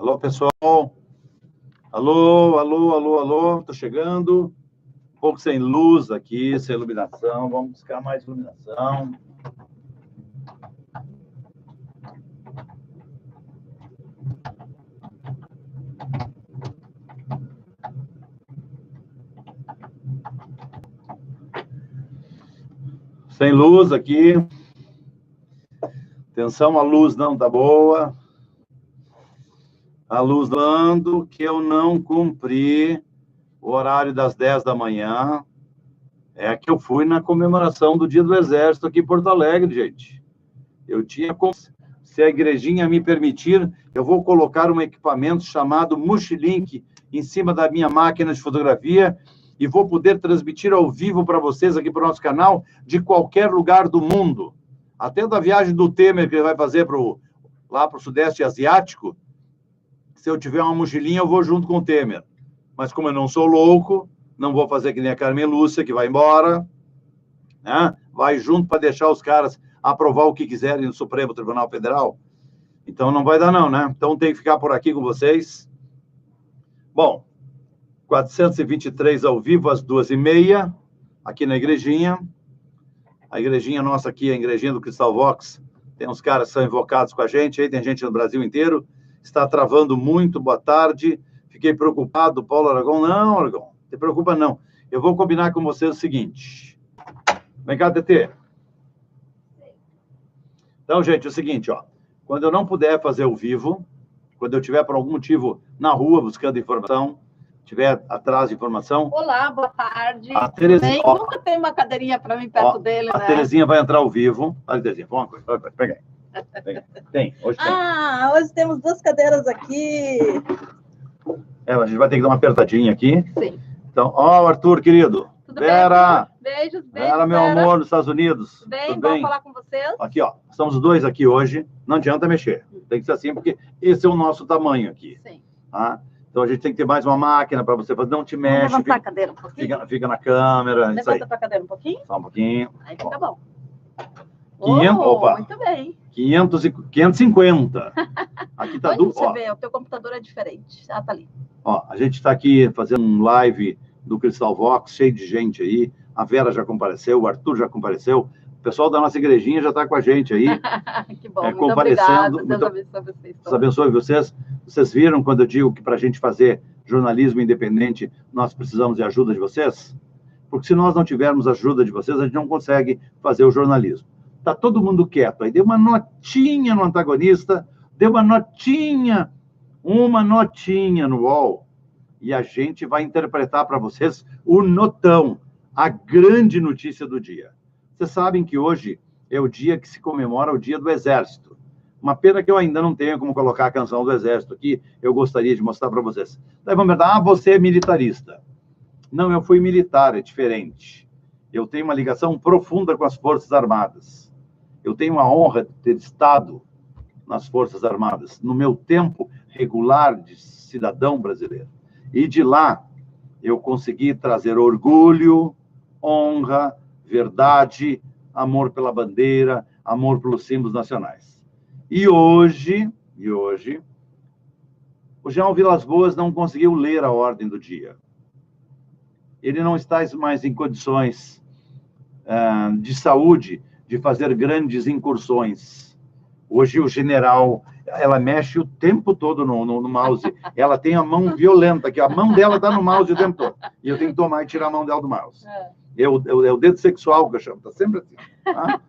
Alô, pessoal. Alô, alô, alô, alô. Tô chegando. Um pouco sem luz aqui, sem iluminação. Vamos buscar mais iluminação. Sem luz aqui. Atenção, a luz não tá boa. A luz dando que eu não cumpri o horário das 10 da manhã. É que eu fui na comemoração do Dia do Exército aqui em Porto Alegre, gente. Eu tinha... Se a igrejinha me permitir, eu vou colocar um equipamento chamado Multilink em cima da minha máquina de fotografia e vou poder transmitir ao vivo para vocês aqui para o nosso canal de qualquer lugar do mundo. Até da viagem do Temer que ele vai fazer lá para o Sudeste Asiático, se eu tiver uma mochilinha, eu vou junto com o Temer. Mas como eu não sou louco, não vou fazer que nem a Carmen Lúcia, que vai embora, né? Vai junto para deixar os caras aprovar o que quiserem no Supremo Tribunal Federal. Então não vai dar não, né? Então tem que ficar por aqui com vocês. Bom, 423 ao vivo, às 2h30, aqui na igrejinha. A igrejinha nossa aqui, a igrejinha do Cristal Vox, tem uns caras que são invocados com a gente, aí tem gente no Brasil inteiro, está travando muito, boa tarde, fiquei preocupado, Paulo Aragão, não, Aragão, não te preocupa não, eu vou combinar com vocês o seguinte, vem cá, TT. Então, gente, é o seguinte, ó, quando eu não puder fazer ao vivo, quando eu estiver por algum motivo na rua buscando informação, tiver atrás de informação... Olá, boa tarde. A Terezinha, ó, nunca tem uma cadeirinha para mim perto dele, a né? A Terezinha vai entrar ao vivo. Olha, Terezinha, vamos uma coisa, pega aí. Tem, hoje tem. Ah, hoje temos duas cadeiras aqui. A gente vai ter que dar uma apertadinha aqui. Sim. Então, ó, Arthur, querido. Tudo Vera. Bem? Beijos, Vera, meu amor, nos Estados Unidos. Tudo bem? Falar com vocês. Aqui, ó, estamos os dois aqui hoje. Não adianta mexer. Tem que ser assim, porque esse é o nosso tamanho aqui. Sim. Tá? Então, a gente tem que ter mais uma máquina para você fazer. Não te mexe. Vamos levantar a cadeira um pouquinho? Fica na câmera. Levanta para a cadeira um pouquinho? Só um pouquinho. Aí fica bom. 500, opa. Muito bem. 550. Aqui tá Onde você vê? O teu computador é diferente. Ah, tá ali. Ó, a gente está aqui fazendo um live do Cristal Vox, cheio de gente aí. A Vera já compareceu, o Arthur já compareceu. O pessoal da nossa igrejinha já está com a gente aí. Que bom, muito comparecendo. Obrigado. Deus abençoe vocês. Deus abençoe vocês. Vocês viram quando eu digo que para a gente fazer jornalismo independente, nós precisamos de ajuda de vocês? Porque se nós não tivermos ajuda de vocês, a gente não consegue fazer o jornalismo. Está todo mundo quieto. Aí deu uma notinha no antagonista, deu uma notinha no UOL, e a gente vai interpretar para vocês o notão, a grande notícia do dia. Vocês sabem que hoje é o dia que se comemora o Dia do Exército. Uma pena que eu ainda não tenho como colocar a canção do Exército aqui, eu gostaria de mostrar para vocês. Daí vão perguntar, você é militarista. Não, eu fui militar, é diferente. Eu tenho uma ligação profunda com as Forças Armadas. Eu tenho a honra de ter estado nas Forças Armadas, no meu tempo regular de cidadão brasileiro. E de lá, eu consegui trazer orgulho, honra, verdade, amor pela bandeira, amor pelos símbolos nacionais. E hoje, o General Vilas Boas não conseguiu ler a ordem do dia. Ele não está mais em condições de saúde de fazer grandes incursões. Hoje o general, ela mexe o tempo todo no mouse. Ela tem a mão violenta, que a mão dela está no mouse o tempo todo. E eu tenho que tomar e tirar a mão dela do mouse. É o dedo sexual que eu chamo, está sempre assim. Tá?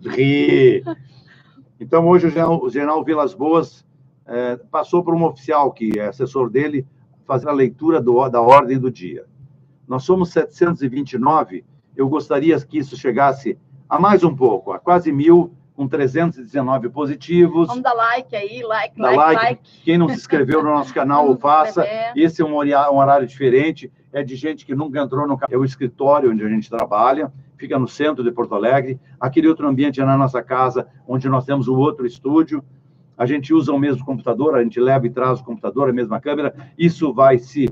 Ri. Então, hoje o general Vilas Boas passou por um oficial, que é assessor dele, fazer a leitura da ordem do dia. Nós somos 729, eu gostaria que isso chegasse a mais um pouco, a quase 1.000, com 319 positivos. Vamos dar like aí, like. Quem não se inscreveu no nosso canal, o faça. Esse é um horário diferente, é de gente que nunca entrou no canal. É o escritório onde a gente trabalha, fica no centro de Porto Alegre. Aquele outro ambiente é na nossa casa, onde nós temos o outro estúdio. A gente usa o mesmo computador, a gente leva e traz o computador, a mesma câmera. Isso vai se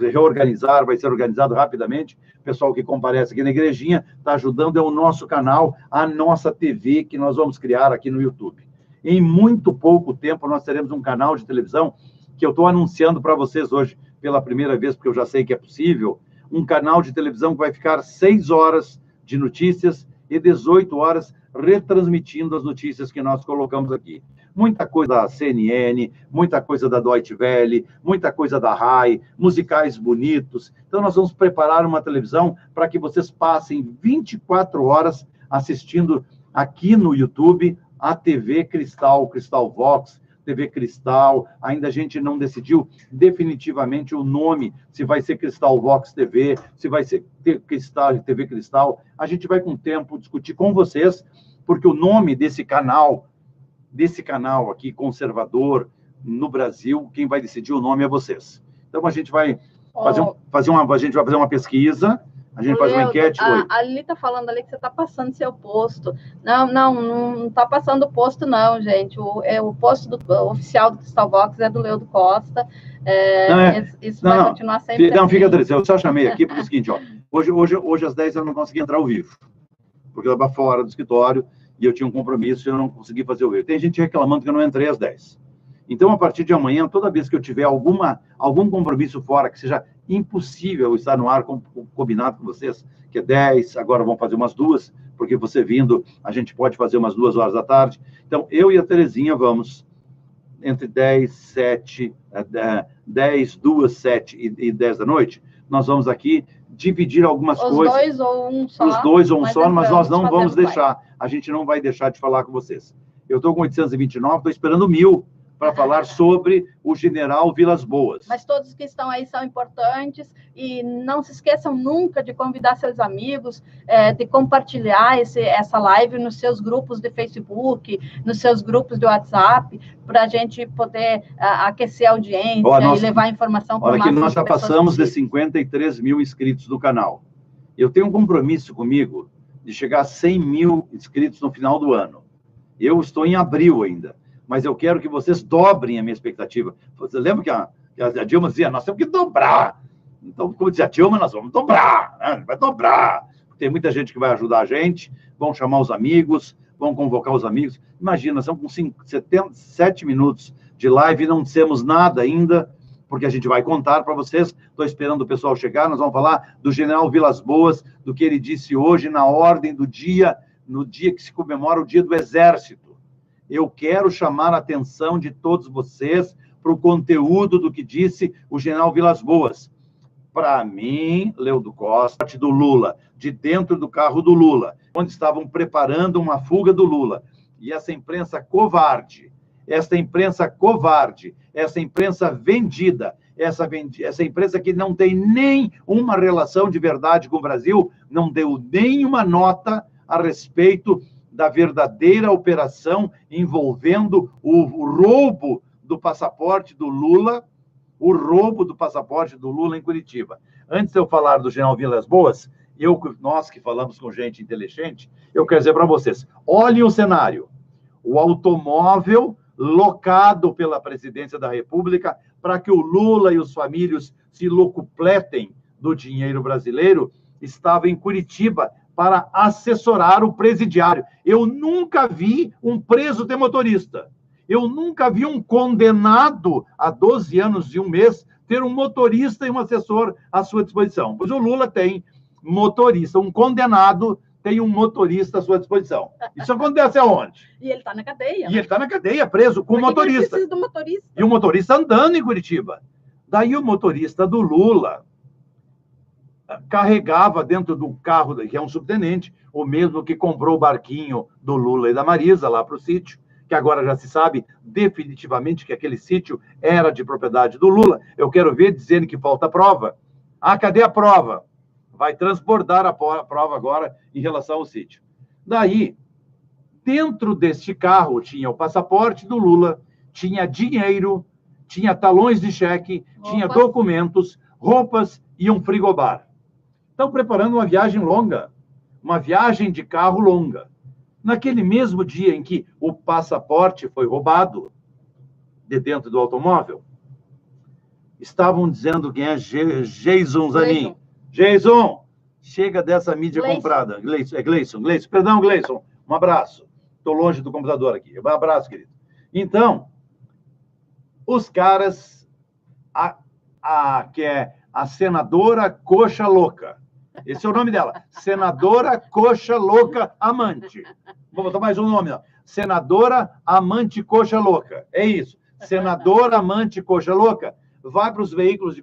reorganizar, vai ser organizado rapidamente. O pessoal que comparece aqui na igrejinha está ajudando, é o nosso canal, a nossa TV que nós vamos criar aqui no YouTube. Em muito pouco tempo, nós teremos um canal de televisão que eu estou anunciando para vocês hoje pela primeira vez, porque eu já sei que é possível, um canal de televisão que vai ficar 6 horas de notícias e 18 horas retransmitindo as notícias que nós colocamos aqui. Muita coisa da CNN, muita coisa da Deutsche Welle, muita coisa da RAI, musicais bonitos. Então, nós vamos preparar uma televisão para que vocês passem 24 horas assistindo aqui no YouTube a TV Cristal, Cristal Vox, TV Cristal. Ainda a gente não decidiu definitivamente o nome, se vai ser Cristal Vox TV, se vai ser Cristal, TV Cristal. A gente vai, com o tempo, discutir com vocês, porque o nome desse canal aqui, conservador, no Brasil, quem vai decidir o nome é vocês. Então, a gente vai fazer uma pesquisa, a gente faz uma enquete. A Lili está falando ali que você está passando seu posto. Não está passando o posto, não, gente. O posto oficial do Cristal Vox é do Leudo Costa. Isso vai continuar sempre. Não, fica tranquilo. Eu só chamei aqui porque é o seguinte, ó. Hoje às 10 eu não consegui entrar ao vivo, porque eu estava fora do escritório e eu tinha um compromisso e eu não consegui fazer o vivo. Tem gente reclamando que eu não entrei às 10. Então, a partir de amanhã, toda vez que eu tiver algum compromisso fora, que seja impossível estar no ar combinado com vocês, que é 10, agora vão fazer umas 2, porque você vindo, a gente pode fazer umas 2 horas da tarde. Então, eu e a Terezinha vamos entre 10, 2, 7 e 10 da noite, nós vamos aqui dividir algumas coisas. Os dois ou um só. Os dois ou um só, mas nós não vamos deixar. A gente não vai deixar de falar com vocês. Eu estou com 829, estou esperando 1000 para falar sobre o general Vilas Boas. Mas todos que estão aí são importantes e não se esqueçam nunca de convidar seus amigos, de compartilhar essa live nos seus grupos de Facebook, nos seus grupos de WhatsApp, para a gente poder aquecer a audiência e levar a informação para o máximo de pessoas. Olha que nós já passamos de 53 mil inscritos no canal. Eu tenho um compromisso comigo de chegar a 100 mil inscritos no final do ano. Eu estou em abril ainda, mas eu quero que vocês dobrem a minha expectativa. Você lembra que a Dilma dizia, nós temos que dobrar. Então, como dizia a Dilma, nós vamos dobrar, né? Vai dobrar. Tem muita gente que vai ajudar a gente, vão chamar os amigos, vão convocar os amigos. Imagina, são com 7 minutos de live e não dissemos nada ainda, porque a gente vai contar para vocês. Estou esperando o pessoal chegar, nós vamos falar do general Vilas Boas, do que ele disse hoje na ordem do dia, no dia que se comemora o Dia do Exército. Eu quero chamar a atenção de todos vocês para o conteúdo do que disse o general Vilas Boas. Para mim, Leudo Costa, do Lula, de dentro do carro do Lula, onde estavam preparando uma fuga do Lula. E essa imprensa covarde, essa imprensa vendida, essa imprensa que não tem nem uma relação de verdade com o Brasil, não deu nenhuma nota a respeito da verdadeira operação envolvendo o roubo do passaporte do Lula, em Curitiba. Antes de eu falar do general Vilas Boas, nós que falamos com gente inteligente, eu quero dizer para vocês, olhem o cenário. O automóvel locado pela presidência da República para que o Lula e os famílios se locupletem do dinheiro brasileiro estava em Curitiba para assessorar o presidiário. Eu nunca vi um preso ter motorista. Eu nunca vi um condenado a 12 anos e 1 mês ter um motorista e um assessor à sua disposição. Pois o Lula tem motorista, um condenado tem um motorista à sua disposição. Isso acontece aonde? E ele está na cadeia. E ele está na cadeia, preso com o motorista. Ele precisa do motorista. E o motorista andando em Curitiba. Daí o motorista do Lula carregava dentro do carro, que é um subtenente, o mesmo que comprou o barquinho do Lula e da Marisa lá para o sítio, que agora já se sabe definitivamente que aquele sítio era de propriedade do Lula. Eu quero ver dizendo que falta prova. Cadê a prova? Vai transbordar a prova agora em relação ao sítio. Daí, dentro deste carro tinha o passaporte do Lula, tinha dinheiro, tinha talões de cheque, tinha documentos, roupas e um frigobar. Estão preparando uma viagem longa, uma viagem de carro longa. Naquele mesmo dia em que o passaporte foi roubado de dentro do automóvel, estavam dizendo quem é Jason Zanin. Jason, chega dessa mídia comprada. Gleison. Perdão, Gleison. Um abraço. Estou longe do computador aqui. Um abraço, querido. Então, os caras que é a senadora Coxa Louca. Esse é o nome dela. Senadora Coxa Louca Amante. Vou botar mais um nome, ó. Senadora Amante Coxa Louca. É isso. Senadora Amante Coxa Louca vai para os veículos de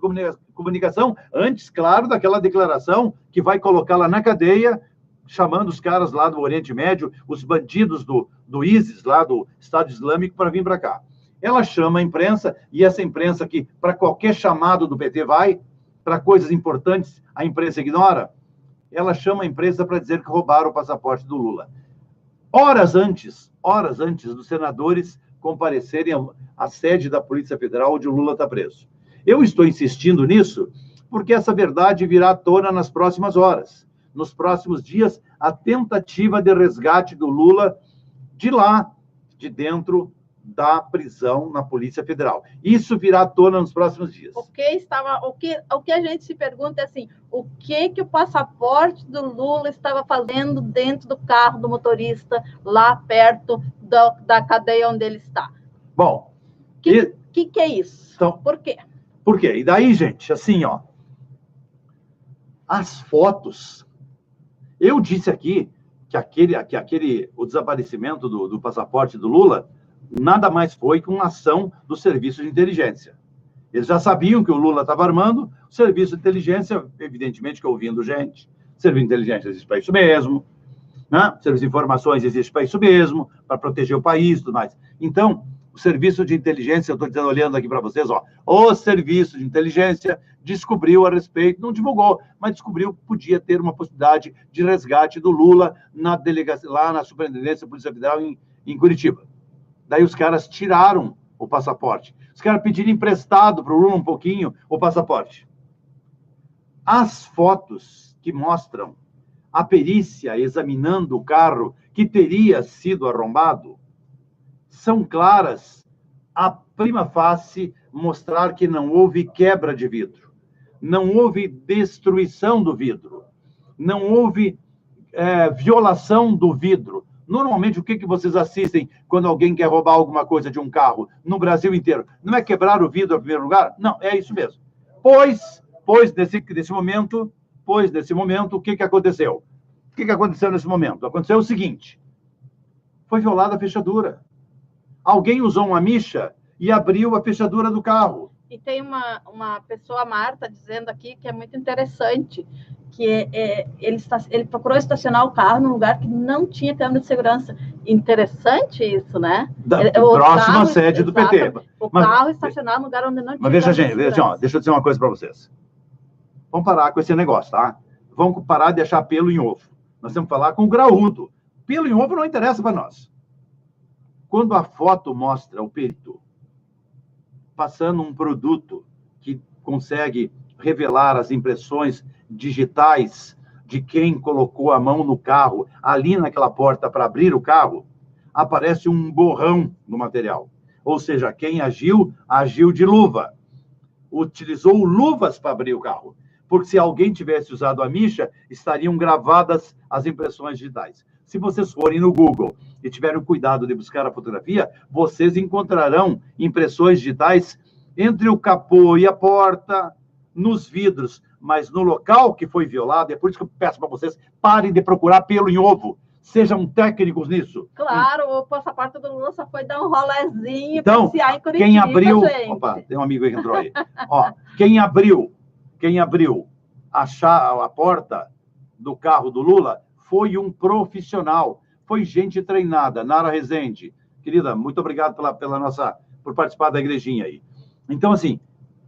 comunicação, antes, claro, daquela declaração que vai colocá-la na cadeia, chamando os caras lá do Oriente Médio, os bandidos do ISIS, lá do Estado Islâmico, para vir para cá. Ela chama a imprensa, e essa imprensa que, para qualquer chamado do PT vai, para coisas importantes, a imprensa ignora. Ela chama a imprensa para dizer que roubaram o passaporte do Lula. Horas antes dos senadores comparecerem à sede da Polícia Federal, onde o Lula está preso. Eu estou insistindo nisso porque essa verdade virá à tona nas próximas horas. Nos próximos dias, a tentativa de resgate do Lula de lá, de dentro da prisão na Polícia Federal. Isso virá à tona nos próximos dias. O que a gente se pergunta é assim, o que o passaporte do Lula estava fazendo dentro do carro do motorista, lá perto da cadeia onde ele está? Bom... O que é isso? Então, por quê? Por quê? E daí, gente, assim, ó, as fotos... Eu disse aqui que o desaparecimento do passaporte do Lula nada mais foi que uma ação do Serviço de Inteligência. Eles já sabiam que o Lula estava armando, o Serviço de Inteligência, evidentemente que ouvindo gente, o Serviço de Inteligência existe para isso mesmo, né? O Serviço de Informações existe para isso mesmo, para proteger o país e tudo mais. Então, o Serviço de Inteligência, eu estou dizendo, olhando aqui para vocês, ó, o Serviço de Inteligência descobriu a respeito, não divulgou, mas descobriu que podia ter uma possibilidade de resgate do Lula na delegacia, lá na Superintendência da Polícia Federal em Curitiba. Daí os caras tiraram o passaporte. Os caras pediram emprestado para o Lula um pouquinho o passaporte. As fotos que mostram a perícia examinando o carro que teria sido arrombado são claras, a prima facie mostrar que não houve quebra de vidro, não houve destruição do vidro, não houve violação do vidro. Normalmente, o que vocês assistem quando alguém quer roubar alguma coisa de um carro no Brasil inteiro? Não é quebrar o vidro em primeiro lugar? Não, é isso mesmo. Pois nesse momento, o que aconteceu? O que aconteceu nesse momento? Aconteceu o seguinte, foi violada a fechadura. Alguém usou uma micha e abriu a fechadura do carro. E tem uma pessoa, Marta, dizendo aqui que é muito interessante, que ele procurou estacionar o carro num lugar que não tinha câmera de segurança. Interessante isso, né? Próxima sede do PT. Carro estacionado num lugar onde não tinha. Mas veja, gente, deixa eu dizer uma coisa para vocês. Vamos parar com esse negócio, tá? Vamos parar de deixar pelo em ovo. Nós temos que falar com o graúdo. Pelo em ovo não interessa para nós. Quando a foto mostra o perito passando um produto que consegue revelar as impressões digitais de quem colocou a mão no carro, ali naquela porta para abrir o carro, aparece um borrão no material. Ou seja, quem agiu de luva. Utilizou luvas para abrir o carro. Porque se alguém tivesse usado a micha, estariam gravadas as impressões digitais. Se vocês forem no Google e tiverem cuidado de buscar a fotografia, vocês encontrarão impressões digitais entre o capô e a porta, nos vidros, mas no local que foi violado. É por isso que eu peço para vocês, parem de procurar pelo em ovo. Sejam técnicos nisso. Claro, o passaporte do Lula só foi dar um rolezinho, então, passear em Curitiba, quem abriu... gente. Opa, tem um amigo aí que entrou aí. Ó, quem abriu a porta do carro do Lula foi um profissional, foi gente treinada. Nara Rezende, querida, muito obrigado por participar da igrejinha aí. Então, assim,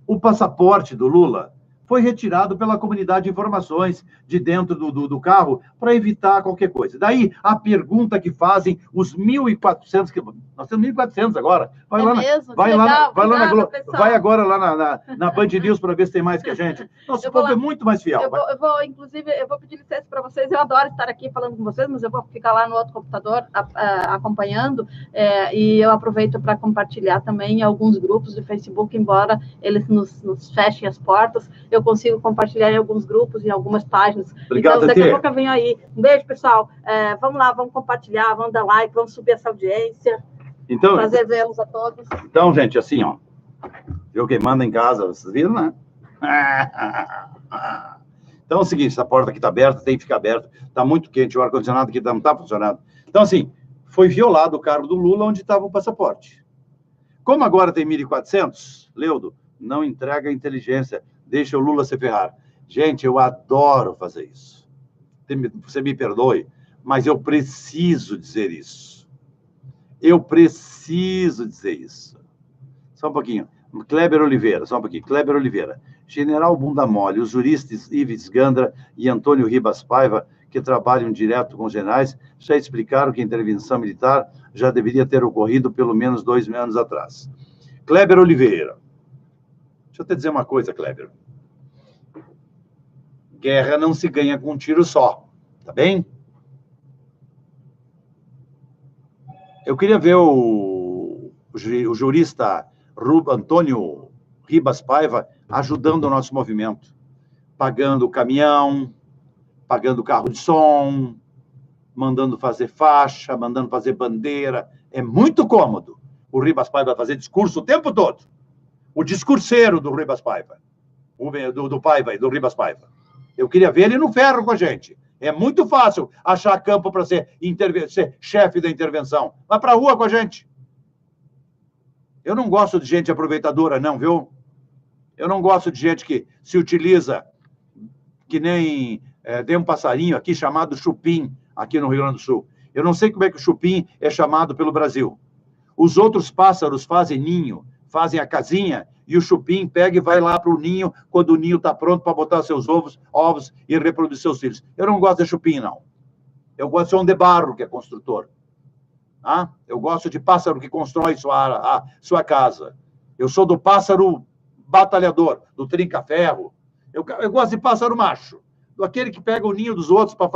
o passaporte do Lula foi retirado pela comunidade de informações de dentro do carro para evitar qualquer coisa. Daí, a pergunta que fazem os 1.400, que nós temos 1.400 agora. Vai agora lá na Band News para ver se tem mais que a gente. Nosso povo é muito mais fiel. Inclusive, eu vou pedir licença para vocês. Eu adoro estar aqui falando com vocês, mas eu vou ficar lá no outro computador acompanhando, e eu aproveito para compartilhar também em alguns grupos de Facebook, embora eles nos fechem as portas, eu consigo compartilhar em alguns grupos, em algumas páginas. Obrigado, então, daqui a pouco eu venho aí. Um beijo, pessoal. Vamos lá, vamos compartilhar, vamos dar like, vamos subir essa audiência. Então, prazer vê-los a todos. Então, gente, assim, ó, Viu quem manda em casa? Vocês viram, né? Então é o seguinte, essa porta aqui está aberta, tem que ficar aberta, está muito quente, o ar-condicionado aqui não está funcionando. Então, assim, foi violado o cargo do Lula onde estava o passaporte. Como agora tem 1.400, Leudo, não entrega a inteligência, deixa o Lula se ferrar. Gente, eu adoro fazer isso. Você me perdoe, mas eu preciso dizer isso. Eu preciso dizer isso. Só um pouquinho. Kleber Oliveira, só um pouquinho. Kleber Oliveira. General Bunda Mole, os juristas Ives Gandra e Antônio Ribas Paiva, que trabalham direto com os generais, já explicaram que a intervenção militar já deveria ter ocorrido pelo menos 2 anos atrás. Kleber Oliveira. Deixa eu te dizer uma coisa, Kleber. Guerra não se ganha com um tiro só, tá bem? Eu queria ver o jurista Antônio Ribas Paiva ajudando o nosso movimento, pagando o caminhão, pagando carro de som, mandando fazer faixa, mandando fazer bandeira. É muito cômodo o Ribas Paiva fazer discurso o tempo todo. O discurseiro do Ribas Paiva, do Ribas Paiva. Eu queria ver ele no ferro com a gente. É muito fácil achar campo para ser chefe da intervenção. Vai para a rua com a gente. Eu não gosto de gente aproveitadora, não, viu? Eu não gosto de gente que se utiliza que nem... tem um passarinho aqui chamado chupim, aqui no Rio Grande do Sul. Eu não sei como é que o chupim é chamado pelo Brasil. Os outros pássaros fazem ninho, fazem a casinha, e o chupim pega e vai lá para o ninho, quando o ninho está pronto para botar seus ovos e reproduzir seus filhos. Eu não gosto de chupim, não. Eu gosto de João de Barro, que é construtor. Eu gosto de pássaro que constrói sua casa. Eu sou do pássaro batalhador, do trinca-ferro. Eu gosto de pássaro macho. Aquele que pega o ninho dos outros para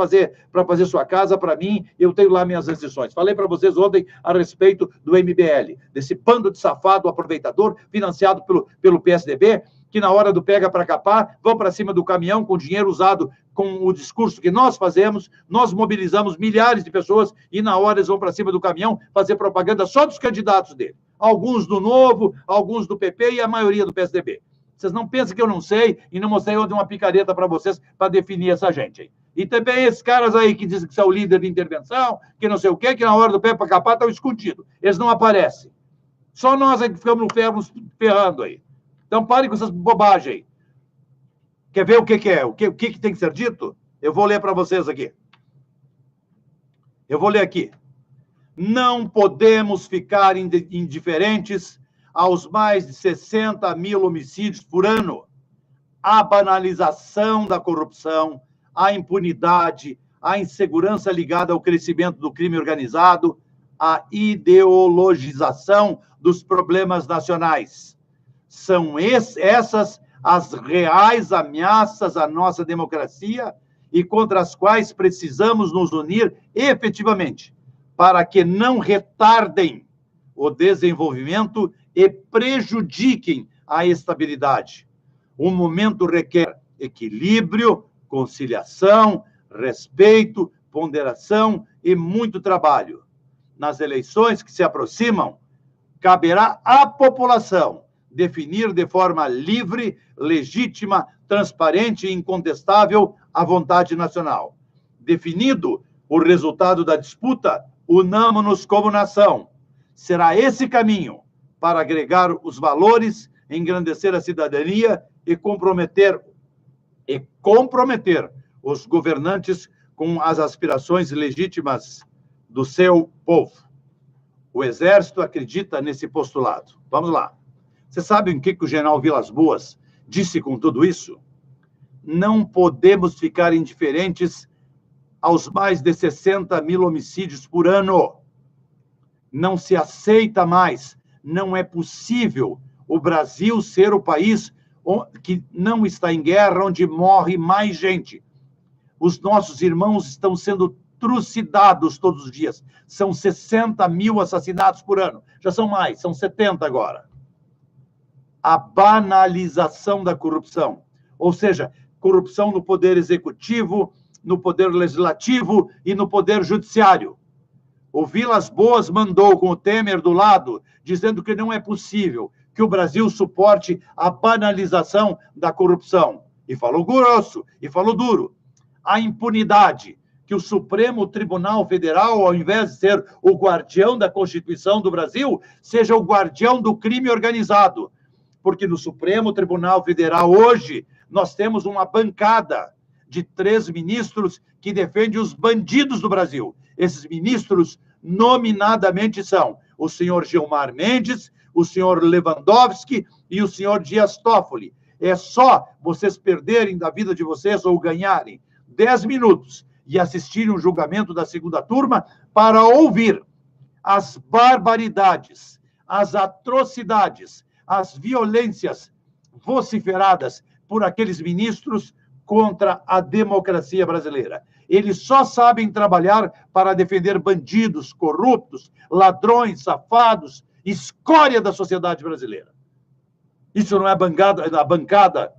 fazer sua casa, para mim, eu tenho lá minhas restrições. Falei para vocês ontem a respeito do MBL, desse bando de safado aproveitador, financiado pelo PSDB, que na hora do pega para capar, vão para cima do caminhão com dinheiro usado com o discurso que nós fazemos, nós mobilizamos milhares de pessoas e na hora eles vão para cima do caminhão fazer propaganda só dos candidatos dele. Alguns do Novo, alguns do PP e a maioria do PSDB. Vocês não pensam que eu não sei e não mostrei ontem uma picareta para vocês para definir essa gente aí. E também esses caras aí que dizem que são líder de intervenção, que não sei o quê, que na hora do pé para capar estão escondidos. Eles não aparecem. Só nós aí que ficamos no ferro nos ferrando aí. Então parem com essas bobagens aí. Quer ver o que é? O que tem que ser dito? Eu vou ler para vocês aqui. Eu vou ler aqui. Não podemos ficar indiferentes aos mais de 60 mil homicídios por ano, a banalização da corrupção, a impunidade, a insegurança ligada ao crescimento do crime organizado, a ideologização dos problemas nacionais. São essas as reais ameaças à nossa democracia e contra as quais precisamos nos unir efetivamente, para que não retardem o desenvolvimento e prejudiquem a estabilidade. O momento requer equilíbrio, conciliação, respeito, ponderação e muito trabalho. Nas eleições que se aproximam, caberá à população definir de forma livre, legítima, transparente e incontestável a vontade nacional. Definido o resultado da disputa, unamo-nos como nação. Será esse caminho para agregar os valores, engrandecer a cidadania e comprometer os governantes com as aspirações legítimas do seu povo. O Exército acredita nesse postulado. Vamos lá. Você sabe o que o general Vilas Boas disse com tudo isso? Não podemos ficar indiferentes aos mais de 60 mil homicídios por ano. Não se aceita mais. Não é possível o Brasil ser o país que não está em guerra, onde morre mais gente. Os nossos irmãos estão sendo trucidados todos os dias. São 60 mil assassinatos por ano. Já são mais, são 70 agora. A banalização da corrupção. Ou seja, corrupção no poder executivo, no poder legislativo e no poder judiciário. O Vilas Boas mandou com o Temer do lado, dizendo que não é possível que o Brasil suporte a banalização da corrupção. E falou grosso, e falou duro. A impunidade, que o Supremo Tribunal Federal, ao invés de ser o guardião da Constituição do Brasil, seja o guardião do crime organizado. Porque no Supremo Tribunal Federal, hoje, nós temos uma bancada de 3 ministros que defendem os bandidos do Brasil. Esses ministros, nominadamente, são o senhor Gilmar Mendes, o senhor Lewandowski e o senhor Dias Toffoli. É só vocês perderem da vida de vocês ou ganharem 10 minutos e assistirem o julgamento da segunda turma para ouvir as barbaridades, as atrocidades, as violências vociferadas por aqueles ministros contra a democracia brasileira. Eles só sabem trabalhar para defender bandidos, corruptos, ladrões, safados, escória da sociedade brasileira. Isso não é a bancada,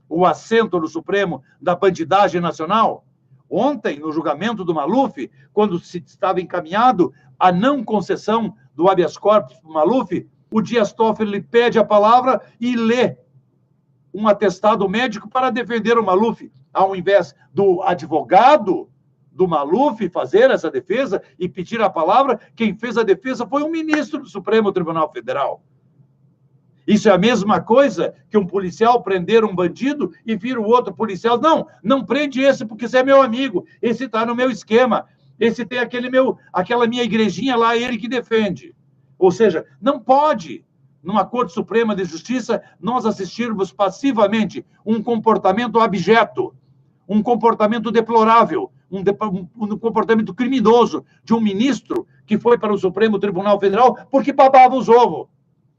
o assento no Supremo da bandidagem nacional? Ontem, no julgamento do Maluf, quando se estava encaminhado a não concessão do habeas corpus para o Maluf, o Dias Toffoli pede a palavra e lê um atestado médico para defender o Maluf, ao invés do advogado do Maluf fazer essa defesa e pedir a palavra. Quem fez a defesa foi um ministro do Supremo Tribunal Federal. Isso é a mesma coisa que um policial prender um bandido e vir o outro policial. Não prende esse porque esse é meu amigo, esse está no meu esquema, esse tem aquela minha igrejinha lá, ele que defende. Ou seja, não pode, numa Corte Suprema de Justiça, nós assistirmos passivamente um comportamento abjeto, um comportamento deplorável, um comportamento criminoso de um ministro que foi para o Supremo Tribunal Federal porque babava os ovos.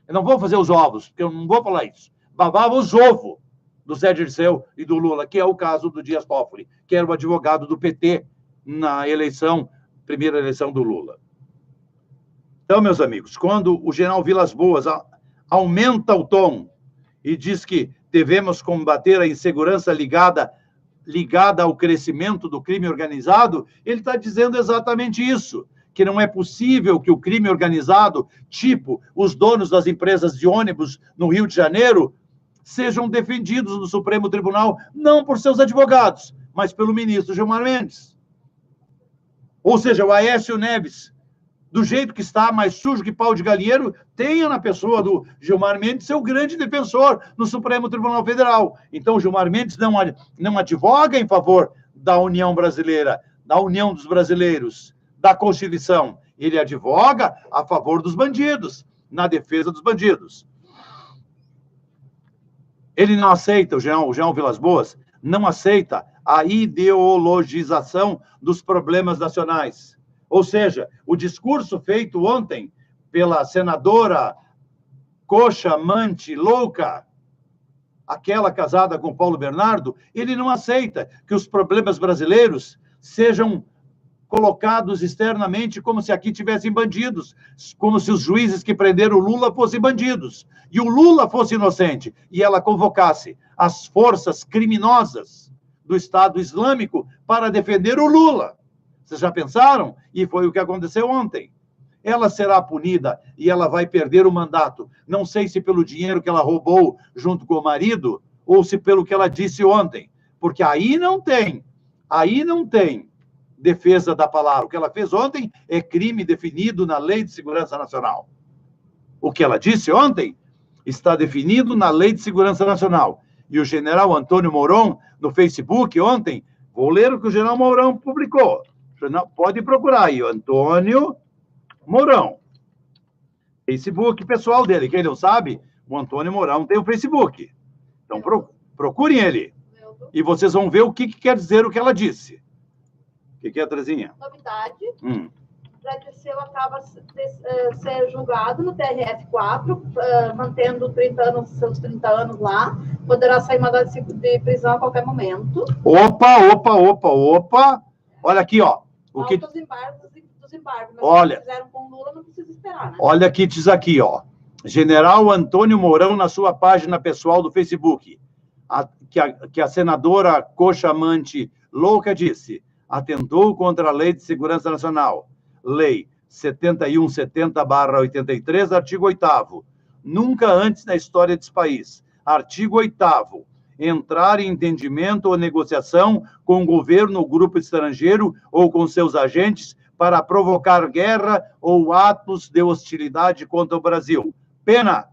Eu não vou fazer os ovos, porque eu não vou falar isso. Babava os ovos do Zé Dirceu e do Lula, que é o caso do Dias Toffoli, que era o advogado do PT na primeira eleição do Lula. Então, meus amigos, quando o general Vilas Boas aumenta o tom e diz que devemos combater a insegurança ligada ao crescimento do crime organizado, ele está dizendo exatamente isso, que não é possível que o crime organizado, tipo os donos das empresas de ônibus no Rio de Janeiro, sejam defendidos no Supremo Tribunal, não por seus advogados, mas pelo ministro Gilmar Mendes. Ou seja, o Aécio Neves, do jeito que está, mais sujo que pau de galinheiro, tenha na pessoa do Gilmar Mendes seu grande defensor no Supremo Tribunal Federal. Então, o Gilmar Mendes não advoga em favor da União Brasileira, da União dos Brasileiros, da Constituição. Ele advoga a favor dos bandidos, na defesa dos bandidos. Ele não aceita, o Jean Vilas Boas, não aceita a ideologização dos problemas nacionais. Ou seja, o discurso feito ontem pela senadora coxa, amante, louca, aquela casada com Paulo Bernardo, ele não aceita que os problemas brasileiros sejam colocados externamente como se aqui tivessem bandidos, como se os juízes que prenderam o Lula fossem bandidos, e o Lula fosse inocente, e ela convocasse as forças criminosas do Estado Islâmico para defender o Lula. Vocês já pensaram? E foi o que aconteceu ontem. Ela será punida e ela vai perder o mandato. Não sei se pelo dinheiro que ela roubou junto com o marido ou se pelo que ela disse ontem. Porque aí não tem defesa da palavra. O que ela fez ontem é crime definido na Lei de Segurança Nacional. O que ela disse ontem está definido na Lei de Segurança Nacional. E o general Antônio Mourão, no Facebook ontem, vou ler o que o general Mourão publicou. Pode procurar aí, Antônio Mourão. Facebook pessoal dele. Quem não sabe, o Antônio Mourão tem o Facebook. Então, procurem ele. E vocês vão ver o que quer dizer o que ela disse. O que é, Terezinha? Novidade. Zé Dirceu acaba de ser julgado no TRF4, mantendo seus 30 anos lá. Poderá sair mandado de prisão a qualquer momento. Opa! Olha aqui, ó. Dos embargos. Mas olha, fizeram com Lula, não precisa esperar, né? Olha que diz aqui, ó. General Antônio Mourão, na sua página pessoal do Facebook, que a senadora coxa amante louca disse, atentou contra a Lei de Segurança Nacional, Lei 7170/83, artigo 8º, nunca antes na história desse país. Artigo 8º. Entrar em entendimento ou negociação com o governo ou grupo estrangeiro ou com seus agentes para provocar guerra ou atos de hostilidade contra o Brasil. Pena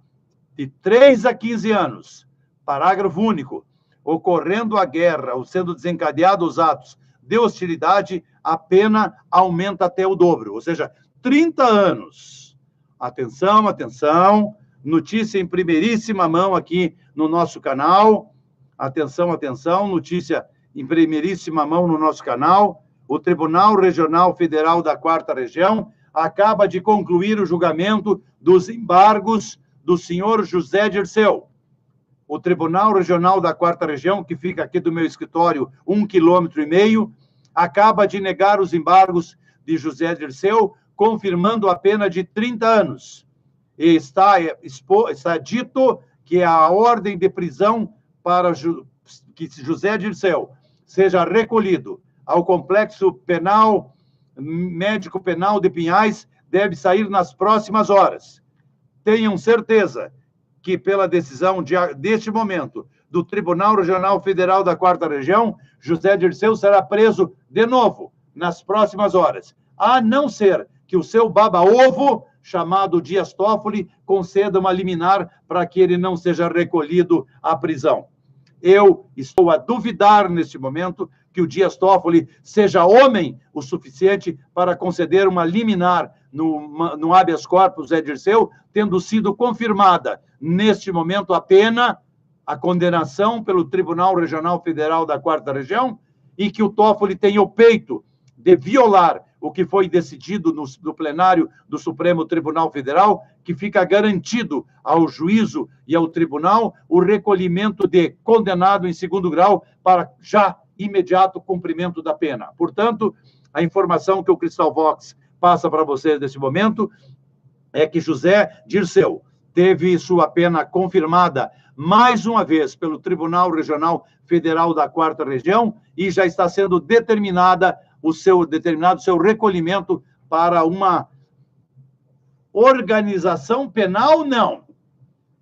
de 3 a 15 anos. Parágrafo único. Ocorrendo a guerra ou sendo desencadeados os atos de hostilidade, a pena aumenta até o dobro, ou seja, 30 anos. Atenção, atenção. Notícia em primeiríssima mão aqui no nosso canal. Atenção, atenção. Notícia em primeiríssima mão no nosso canal. O Tribunal Regional Federal da 4ª Região acaba de concluir o julgamento dos embargos do senhor José Dirceu. O Tribunal Regional da 4ª Região, que fica aqui do meu escritório 1,5 km, acaba de negar os embargos de José Dirceu, confirmando a pena de 30 anos. E está dito que a ordem de prisão para que José Dirceu seja recolhido ao Complexo Penal, Médico Penal de Pinhais, deve sair nas próximas horas. Tenham certeza que, pela decisão deste momento do Tribunal Regional Federal da 4ª Região, José Dirceu será preso de novo nas próximas horas, a não ser que o seu baba-ovo, chamado Dias Toffoli, conceda uma liminar para que ele não seja recolhido à prisão. Eu estou a duvidar, neste momento, que o Dias Toffoli seja homem o suficiente para conceder uma liminar no habeas corpus José Dirceu, tendo sido confirmada, neste momento, a pena, a condenação pelo Tribunal Regional Federal da 4ª Região, e que o Toffoli tenha o peito de violar o que foi decidido no plenário do Supremo Tribunal Federal, que fica garantido ao juízo e ao tribunal o recolhimento de condenado em 2º grau para já imediato cumprimento da pena. Portanto, a informação que o Cristal Vox passa para vocês nesse momento é que José Dirceu teve sua pena confirmada mais uma vez pelo Tribunal Regional Federal da 4ª Região e já está sendo determinado o seu recolhimento para uma organização penal, não.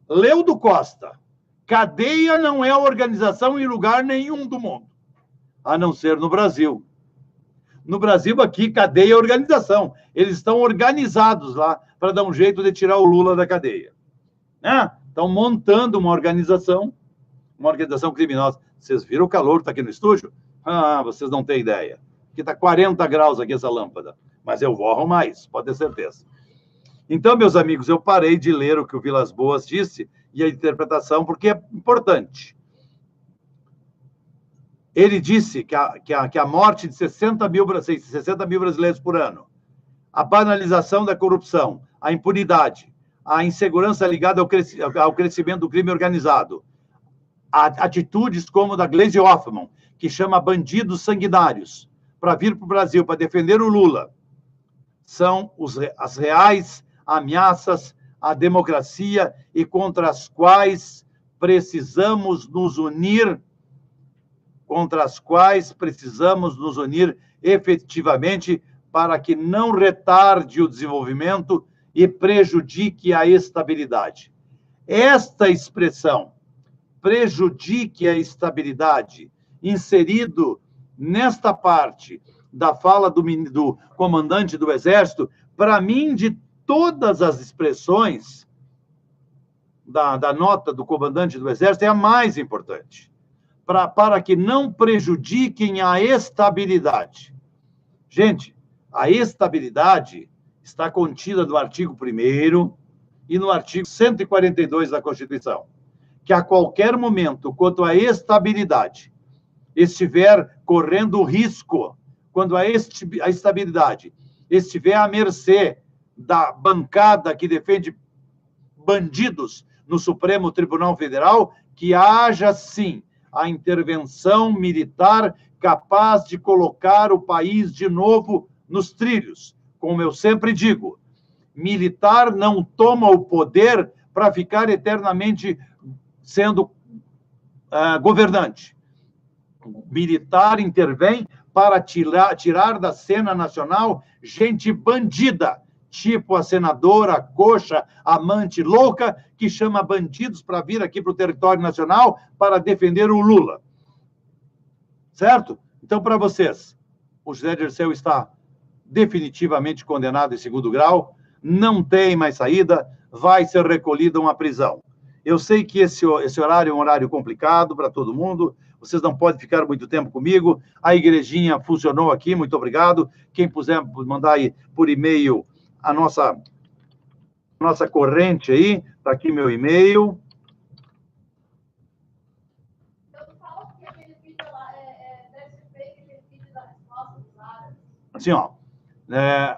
Leudo Costa, cadeia não é organização em lugar nenhum do mundo, a não ser no Brasil. No Brasil, aqui, cadeia é organização. Eles estão organizados lá para dar um jeito de tirar o Lula da cadeia. Estão montando uma organização criminosa. Vocês viram o calor que está aqui no estúdio? Vocês não têm ideia. Aqui está 40 graus aqui essa lâmpada. Mas eu vou mais, pode ter certeza. Então, meus amigos, eu parei de ler o que o Vilas Boas disse e a interpretação, porque é importante. Ele disse que a morte de 60 mil brasileiros por ano, a banalização da corrupção, a impunidade, a insegurança ligada ao crescimento do crime organizado, atitudes como da Gleisi Hoffmann, que chama bandidos sanguinários para vir para o Brasil para defender o Lula, são as reais ameaças à democracia e contra as quais precisamos nos unir, efetivamente para que não retarde o desenvolvimento e prejudique a estabilidade. Esta expressão, prejudique a estabilidade, inserido nesta parte da fala do comandante do Exército, para mim, de todas as expressões da nota do comandante do Exército, é a mais importante, para que não prejudiquem a estabilidade. Gente, a estabilidade está contida no artigo 1º e no artigo 142 da Constituição, que a qualquer momento, quanto à estabilidade estiver correndo risco, quando a estabilidade estiver à mercê da bancada que defende bandidos no Supremo Tribunal Federal, que haja, sim, a intervenção militar capaz de colocar o país de novo nos trilhos. Como eu sempre digo, militar não toma o poder para ficar eternamente sendo governante. Militar intervém para tirar da cena nacional gente bandida, tipo a senadora coxa, amante louca, que chama bandidos para vir aqui para o território nacional para defender o Lula. Certo? Então, para vocês, o José Dirceu está definitivamente condenado em 2º grau, não tem mais saída, vai ser recolhido a uma prisão. Eu sei que esse horário é um horário complicado para todo mundo, vocês não podem ficar muito tempo comigo, a igrejinha funcionou aqui, muito obrigado. Quem puder mandar aí por e-mail a nossa corrente aí, está aqui meu e-mail. Assim, ó,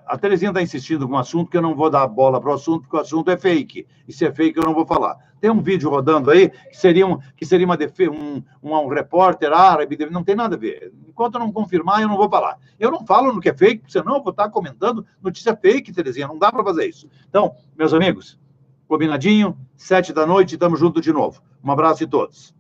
a Terezinha está insistindo com um assunto que eu não vou dar bola para o assunto, porque o assunto é fake. E se é fake, eu não vou falar. Tem um vídeo rodando aí que seria um repórter árabe, não tem nada a ver. Enquanto eu não confirmar, eu não vou falar. Eu não falo no que é fake, senão eu vou estar comentando notícia fake, Terezinha. Não dá para fazer isso. Então, meus amigos, combinadinho, 7 da noite, estamos juntos de novo. Um abraço a todos.